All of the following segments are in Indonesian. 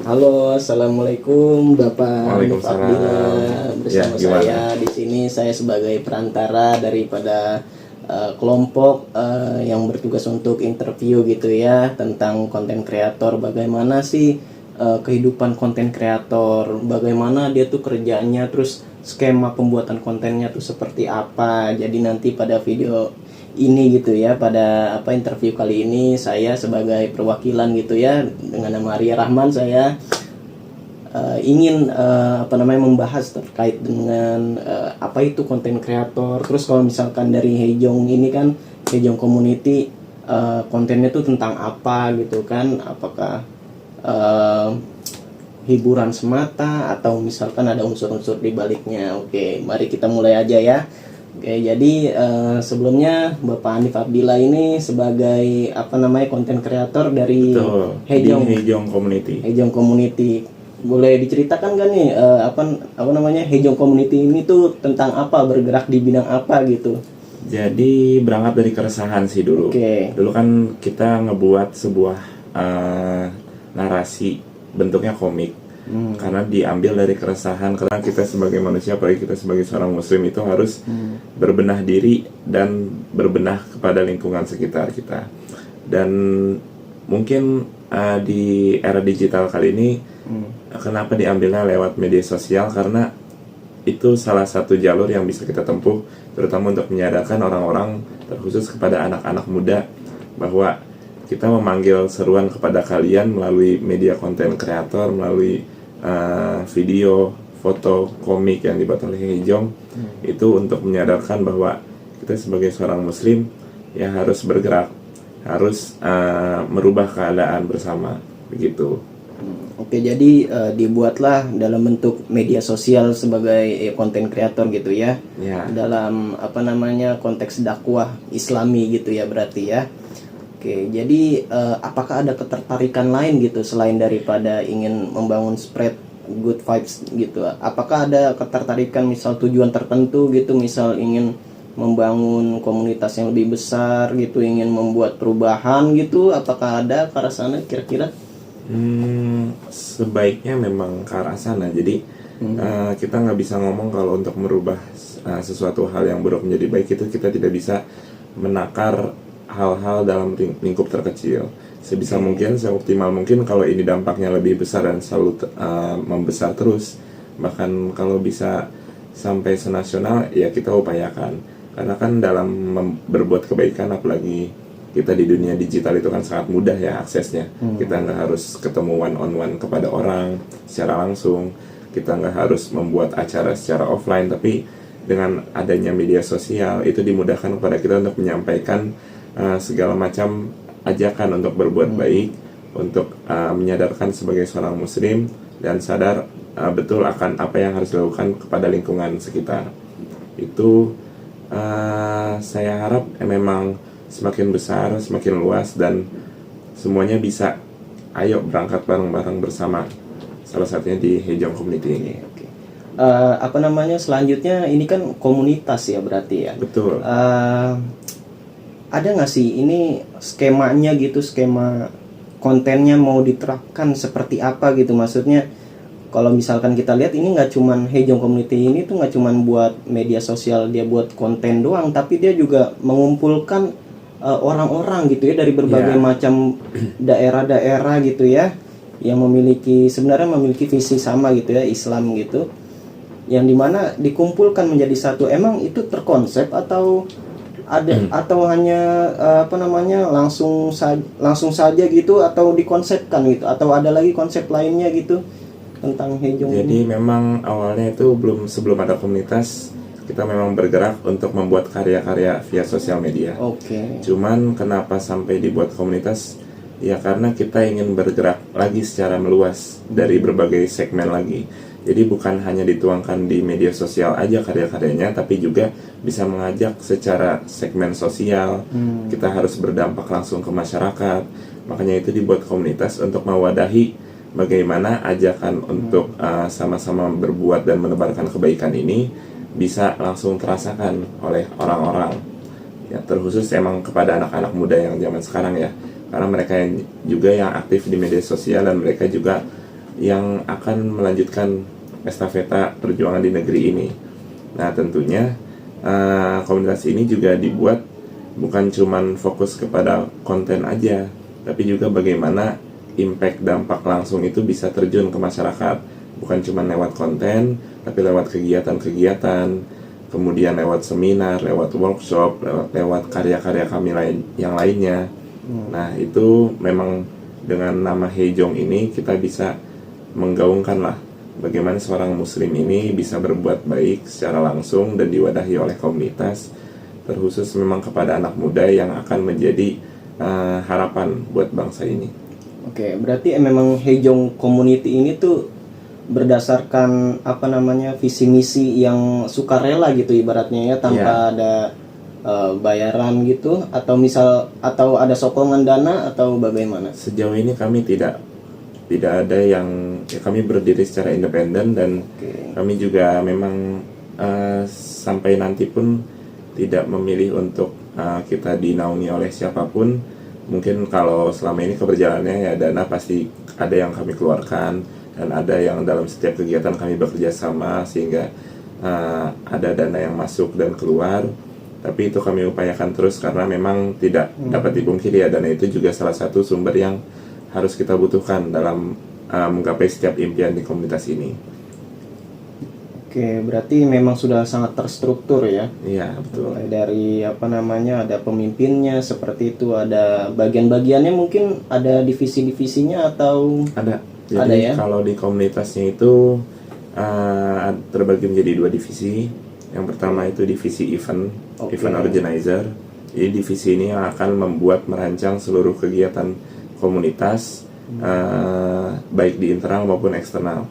Halo, assalamualaikum Bapak Hanif Waalaikumsalam. Abdillah. Bersama Gimana? saya di sini, saya sebagai perantara daripada kelompok yang bertugas untuk interview gitu ya, tentang konten kreator. Bagaimana sih kehidupan konten kreator, bagaimana dia tuh kerjanya, terus skema pembuatan kontennya tuh seperti apa. Jadi nanti pada video ini gitu ya, pada interview kali ini saya sebagai perwakilan gitu ya, dengan nama Arya Rahman, saya ingin membahas terkait dengan apa itu konten kreator. Terus kalau misalkan dari Hejong ini kan, Hejong Community, kontennya tuh tentang apa gitu kan, apakah hiburan semata atau misalkan ada unsur-unsur di baliknya. Oke, mari kita mulai aja ya. Oke, jadi sebelumnya Bapak Hanif Abdillah ini sebagai konten kreator dari Betul, Hejong di Hejong Community. Hejong Community. Boleh diceritakan kan nih Hejong Community ini tuh tentang apa, bergerak di bidang apa gitu? Jadi berangkat dari keresahan sih dulu. Oke. Dulu kan kita ngebuat sebuah narasi bentuknya komik. Karena diambil dari keresahan, karena kita sebagai manusia, apalagi kita sebagai seorang muslim, itu harus berbenah diri dan berbenah kepada lingkungan sekitar kita. Dan mungkin di era digital kali ini, kenapa diambilnya lewat media sosial? Karena itu salah satu jalur yang bisa kita tempuh, terutama untuk menyadarkan orang-orang, terkhusus kepada anak-anak muda, bahwa kita memanggil seruan kepada kalian melalui media konten kreator, melalui video, foto, komik yang dibuat oleh Hejong, itu untuk menyadarkan bahwa kita sebagai seorang muslim ya harus bergerak, harus merubah keadaan bersama, begitu. Oke, jadi dibuatlah dalam bentuk media sosial sebagai konten kreator gitu ya. Ya. Dalam konteks dakwah Islami gitu ya berarti ya. Oke, jadi apakah ada ketertarikan lain gitu selain daripada ingin membangun spread good vibes gitu? Apakah ada ketertarikan, misal tujuan tertentu gitu, misal ingin membangun komunitas yang lebih besar gitu, ingin membuat perubahan gitu? Apakah ada ke arah sana kira-kira? Sebaiknya memang ke arah sana. Jadi kita nggak bisa ngomong kalau untuk merubah sesuatu hal yang buruk menjadi baik, itu kita tidak bisa menakar hal-hal dalam lingkup terkecil. Sebisa mungkin, seoptimal mungkin, kalau ini dampaknya lebih besar dan selalu membesar terus, bahkan kalau bisa sampai senasional, ya kita upayakan. Karena kan dalam berbuat kebaikan, apalagi kita di dunia digital, itu kan sangat mudah ya aksesnya. Kita nggak harus ketemu one on one kepada orang secara langsung, kita nggak harus membuat acara secara offline, tapi dengan adanya media sosial itu dimudahkan kepada kita untuk menyampaikan segala macam ajakan untuk berbuat baik, untuk menyadarkan sebagai seorang muslim dan sadar betul akan apa yang harus dilakukan kepada lingkungan sekitar. Itu saya harap memang semakin besar, semakin luas, dan semuanya bisa ayo berangkat bareng-bareng bersama, salah satunya di Hejong Community ini. Selanjutnya ini kan komunitas ya berarti ya. Betul. Ada nggak sih ini skemanya gitu, skema kontennya mau diterapkan seperti apa gitu? Maksudnya kalau misalkan kita lihat, ini nggak cuman Hejong Community ini tuh nggak cuman buat media sosial, dia buat konten doang, tapi dia juga mengumpulkan orang-orang gitu ya dari berbagai macam daerah-daerah gitu ya, yang sebenarnya memiliki visi sama gitu ya, Islam gitu, yang dimana dikumpulkan menjadi satu. Emang itu terkonsep atau ada atau hanya langsung saja gitu, atau dikonsepkan gitu, atau ada lagi konsep lainnya gitu tentang Hejong? Jadi memang awalnya itu sebelum ada komunitas, kita memang bergerak untuk membuat karya-karya via sosial media. Oke. Cuman kenapa sampai dibuat komunitas? Ya karena kita ingin bergerak lagi secara meluas dari berbagai segmen lagi. Jadi bukan hanya dituangkan di media sosial aja karya-karyanya, tapi juga bisa mengajak secara segmen sosial. Kita harus berdampak langsung ke masyarakat. Makanya itu dibuat komunitas untuk mewadahi bagaimana ajakan untuk sama-sama berbuat dan menebarkan kebaikan ini bisa langsung terasakan oleh orang-orang. Ya, terkhusus emang kepada anak-anak muda yang zaman sekarang ya. Karena mereka juga yang aktif di media sosial, dan mereka juga yang akan melanjutkan estafeta perjuangan di negeri ini. Nah, tentunya komunitas ini juga dibuat bukan cuman fokus kepada konten aja, tapi juga bagaimana impact dampak langsung itu bisa terjun ke masyarakat. Bukan cuma lewat konten, tapi lewat kegiatan-kegiatan, kemudian lewat seminar, lewat workshop, lewat karya-karya kami yang lainnya. Nah, itu memang dengan nama Hejong ini kita bisa menggaungkan lah bagaimana seorang muslim ini bisa berbuat baik secara langsung dan diwadahi oleh komunitas, terkhusus memang kepada anak muda yang akan menjadi harapan buat bangsa ini. Oke, berarti memang Hejong Community ini tuh berdasarkan apa namanya visi misi yang sukarela gitu ibaratnya ya, tanpa ada bayaran gitu, atau ada sokongan dana atau bagaimana? Sejauh ini kami tidak ada yang kami berdiri secara independen dan kami juga memang sampai nanti pun tidak memilih untuk kita dinaungi oleh siapapun. Mungkin kalau selama ini keberjalanannya ya dana pasti ada yang kami keluarkan dan ada yang dalam setiap kegiatan kami bekerja sama sehingga ada dana yang masuk dan keluar. Tapi itu kami upayakan terus karena memang tidak dapat dipungkiri ya, dana itu juga salah satu sumber yang harus kita butuhkan dalam menggapai setiap impian di komunitas ini. Oke, berarti memang sudah sangat terstruktur ya. Iya, betul. Mulai dari apa namanya, ada pemimpinnya seperti itu, ada bagian-bagiannya, mungkin ada divisi-divisinya atau ada. Jadi ada ya? kalau di komunitasnya itu terbagi menjadi 2 divisi. Yang pertama itu divisi event organizer. Jadi divisi ini yang akan merancang seluruh kegiatan komunitas baik di internal maupun eksternal.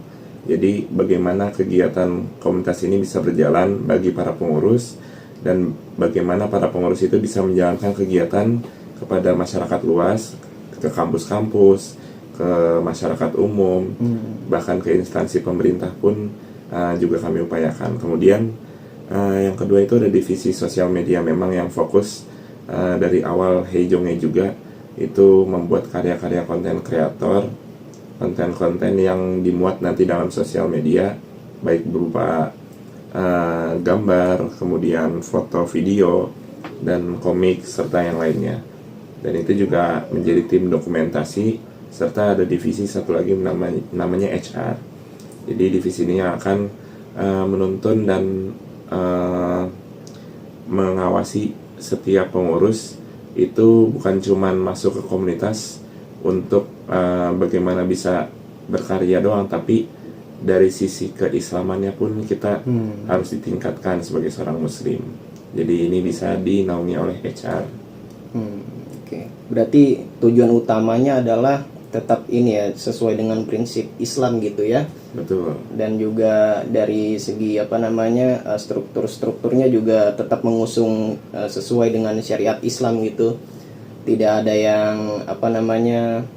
Jadi bagaimana kegiatan komunitas ini bisa berjalan bagi para pengurus dan bagaimana para pengurus itu bisa menjalankan kegiatan kepada masyarakat luas, ke kampus-kampus, ke masyarakat umum, bahkan ke instansi pemerintah pun juga kami upayakan. Kemudian yang kedua itu ada divisi sosial media, memang yang fokus dari awal Hejongnya juga itu membuat karya-karya konten kreator, konten-konten yang dimuat nanti dalam sosial media, baik berupa gambar, kemudian foto, video, dan komik, serta yang lainnya. Dan itu juga menjadi tim dokumentasi, serta ada divisi satu lagi namanya HR. Jadi divisi ini akan menuntun dan mengawasi setiap pengurus itu bukan cuman masuk ke komunitas untuk bagaimana bisa berkarya doang, tapi dari sisi keislamannya pun kita harus ditingkatkan sebagai seorang muslim. Jadi ini bisa dinaungi oleh HR. Oke. Berarti tujuan utamanya adalah tetap ini ya, sesuai dengan prinsip Islam gitu ya. Betul. Dan juga dari segi apa namanya strukturnya juga tetap mengusung sesuai dengan syariat Islam gitu. Tidak ada yang apa namanya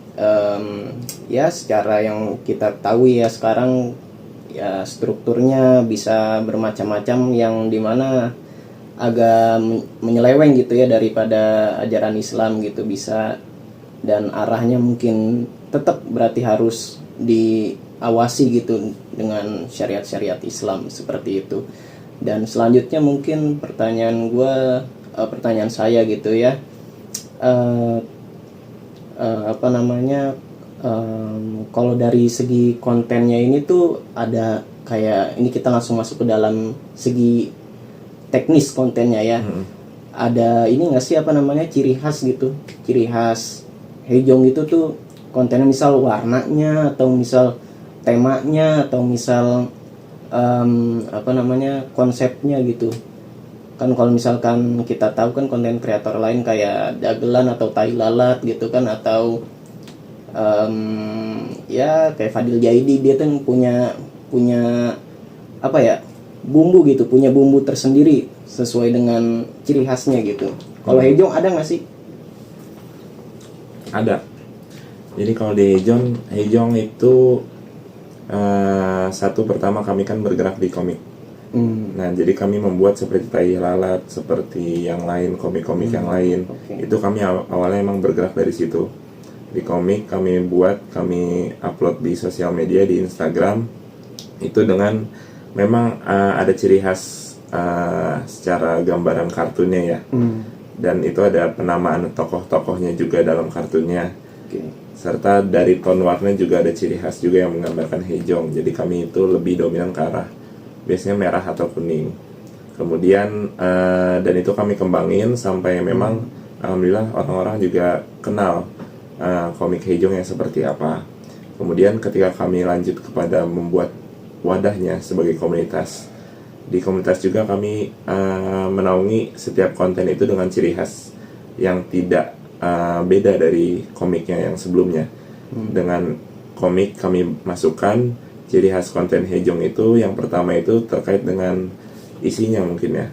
ya secara yang kita tahu ya sekarang ya strukturnya bisa bermacam-macam yang dimana agak menyeleweng gitu ya daripada ajaran Islam gitu bisa, dan arahnya mungkin tetap berarti harus diawasi gitu dengan syariat-syariat Islam seperti itu. Dan selanjutnya mungkin pertanyaan saya gitu ya, apa namanya kalau dari segi kontennya ini tuh ada kayak ini kita langsung masuk ke dalam segi teknis kontennya ya. Ada ini nggak sih apa namanya ciri khas gitu, ciri khas Hejong itu tuh kontennya, misal warnanya atau misal temanya atau misal apa namanya konsepnya gitu kan. Kalau misalkan kita tahu kan konten kreator lain kayak Dagelan atau Tai Lalat gitu kan, atau ya kayak Fadil Jaidi, dia tuh punya apa ya bumbu gitu, punya bumbu tersendiri sesuai dengan ciri khasnya gitu. Kalau Hejong ada nggak sih? Ada. Jadi kalau di Hejong itu satu, pertama kami kan bergerak di komik. Nah, jadi kami membuat seperti Tai Lalat, seperti yang lain, komik-komik yang lain. Itu kami awalnya emang bergerak dari situ. di komik kami buat, kami upload di sosial media, di Instagram itu dengan memang ada ciri khas secara gambaran kartunnya ya. Dan itu ada penamaan tokoh-tokohnya juga dalam kartunnya. Serta dari tone warna juga ada ciri khas juga yang menggambarkan Hejong. Jadi kami itu lebih dominan ke arah biasanya merah atau kuning. Kemudian dan itu kami kembangin sampai memang alhamdulillah orang-orang juga kenal komik Hejong yang seperti apa. Kemudian ketika kami lanjut kepada membuat wadahnya sebagai komunitas, di komunitas juga kami menaungi setiap konten itu dengan ciri khas yang tidak beda dari komiknya yang sebelumnya. Dengan komik kami masukkan ciri khas konten Hejong itu, yang pertama itu terkait dengan isinya mungkin ya.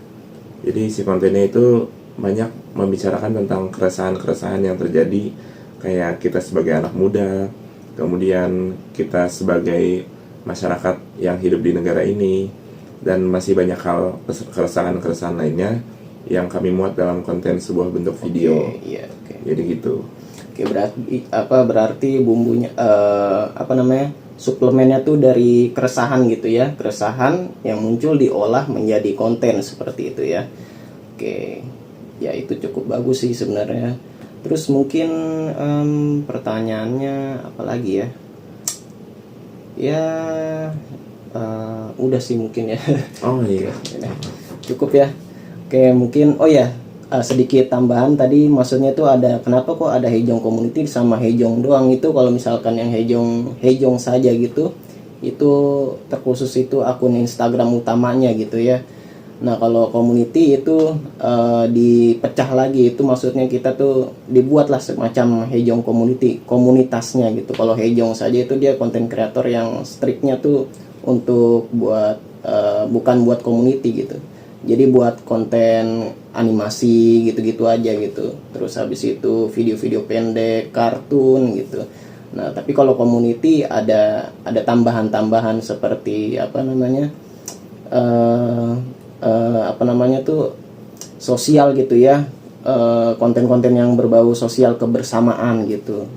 Jadi isi kontennya itu banyak membicarakan tentang keresahan-keresahan yang terjadi, kayak kita sebagai anak muda, kemudian kita sebagai masyarakat yang hidup di negara ini, dan masih banyak hal keresahan-keresahan lainnya yang kami muat dalam konten sebuah bentuk video. Jadi gitu. Berarti bumbunya suplemennya tuh dari keresahan gitu ya, keresahan yang muncul diolah menjadi konten seperti itu ya. Ya itu cukup bagus sih sebenarnya. Terus mungkin pertanyaannya apa lagi ya? Udah sih mungkin ya. Oh iya. Cukup ya. Mungkin sedikit tambahan tadi, maksudnya tuh ada kenapa kok ada Hejong Community sama Hejong doang. Itu kalau misalkan yang Hejong saja gitu, itu terkhusus itu akun Instagram utamanya gitu ya. Nah kalau community itu dipecah lagi, itu maksudnya kita tuh dibuatlah semacam Hejong Community, komunitasnya gitu. Kalau Hejong saja itu dia konten kreator yang striknya tuh untuk buat bukan buat community gitu. Jadi buat konten animasi gitu-gitu aja gitu. Terus habis itu video-video pendek, kartun gitu. Nah, tapi kalau community ada tambahan-tambahan seperti sosial gitu ya. Konten-konten yang berbau sosial kebersamaan gitu.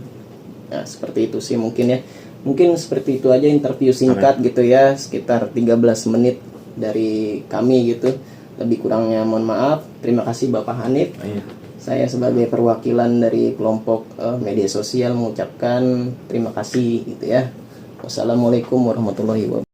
Nah, seperti itu sih mungkin ya. Mungkin seperti itu aja interview singkat gitu ya, sekitar 13 menit dari kami gitu. Lebih kurangnya mohon maaf. Terima kasih Bapak Hanif. Saya sebagai perwakilan dari kelompok media sosial mengucapkan terima kasih gitu ya. Wassalamualaikum warahmatullahi wabarakatuh.